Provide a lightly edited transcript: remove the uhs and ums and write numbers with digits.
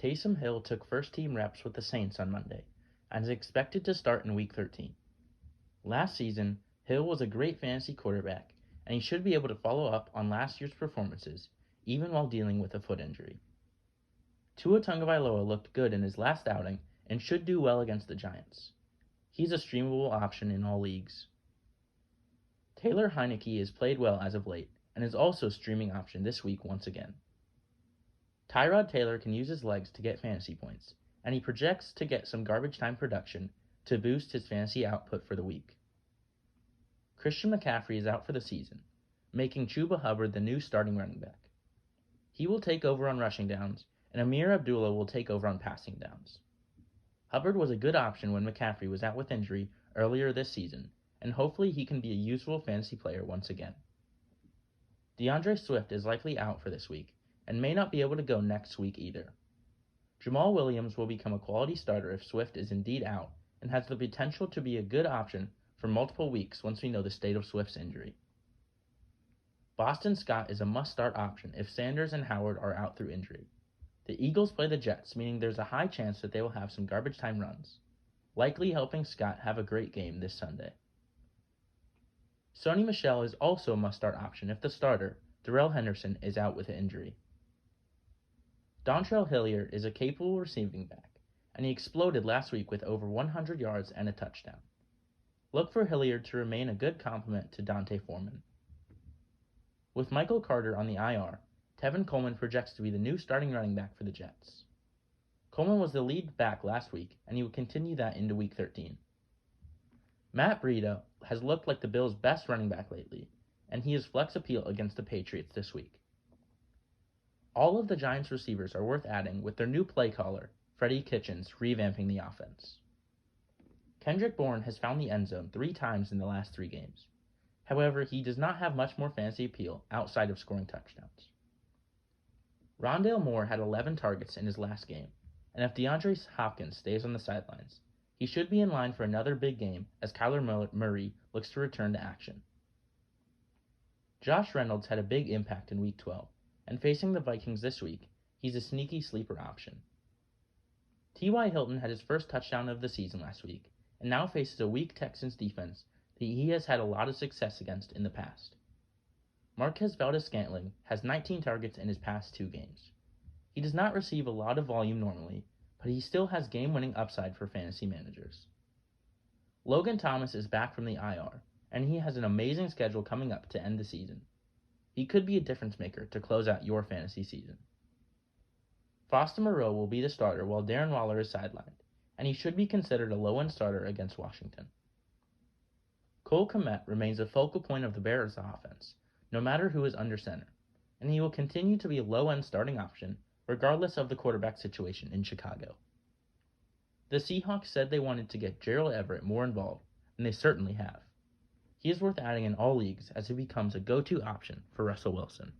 Taysom Hill took first-team reps with the Saints on Monday and is expected to start in Week 13. Last season, Hill was a great fantasy quarterback, and he should be able to follow up on last year's performances, even while dealing with a foot injury. Tua Tagovailoa looked good in his last outing and should do well against the Giants. He's a streamable option in all leagues. Taylor Heineke has played well as of late and is also a streaming option this week once again. Tyrod Taylor can use his legs to get fantasy points, and he projects to get some garbage time production to boost his fantasy output for the week. Christian McCaffrey is out for the season, making Chuba Hubbard the new starting running back. He will take over on rushing downs, and Amir Abdullah will take over on passing downs. Hubbard was a good option when McCaffrey was out with injury earlier this season, and hopefully he can be a useful fantasy player once again. DeAndre Swift is likely out for this week, and may not be able to go next week either. Jamal Williams will become a quality starter if Swift is indeed out, and has the potential to be a good option for multiple weeks once we know the state of Swift's injury. Boston Scott is a must-start option if Sanders and Howard are out through injury. The Eagles play the Jets, meaning there's a high chance that they will have some garbage time runs, likely helping Scott have a great game this Sunday. Sony Michel is also a must-start option if the starter, Darrell Henderson, is out with an injury. Dontrell Hilliard is a capable receiving back, and he exploded last week with over 100 yards and a touchdown. Look for Hilliard to remain a good complement to Dante Foreman. With Michael Carter on the IR, Tevin Coleman projects to be the new starting running back for the Jets. Coleman was the lead back last week, and he will continue that into Week 13. Matt Breida has looked like the Bills' best running back lately, and he has flex appeal against the Patriots this week. All of the Giants' receivers are worth adding with their new play caller, Freddie Kitchens, revamping the offense. Kendrick Bourne has found the end zone 3 times in the last 3 games. However, he does not have much more fantasy appeal outside of scoring touchdowns. Rondale Moore had 11 targets in his last game, and if DeAndre Hopkins stays on the sidelines, he should be in line for another big game as Kyler Murray looks to return to action. Josh Reynolds had a big impact in Week 12, and facing the Vikings this week, he's a sneaky sleeper option. T.Y. Hilton had his first touchdown of the season last week, and now faces a weak Texans defense that he has had a lot of success against in the past. Marquez Valdes-Scantling has 19 targets in his past 2 games. He does not receive a lot of volume normally, but he still has game-winning upside for fantasy managers. Logan Thomas is back from the IR, and he has an amazing schedule coming up to end the season. He could be a difference maker to close out your fantasy season. Foster Moreau will be the starter while Darren Waller is sidelined, and he should be considered a low-end starter against Washington. Cole Comet remains a focal point of the Bears' offense, no matter who is under center, and he will continue to be a low-end starting option regardless of the quarterback situation in Chicago. The Seahawks said they wanted to get Gerald Everett more involved, and they certainly have. He is worth adding in all leagues as he becomes a go-to option for Russell Wilson.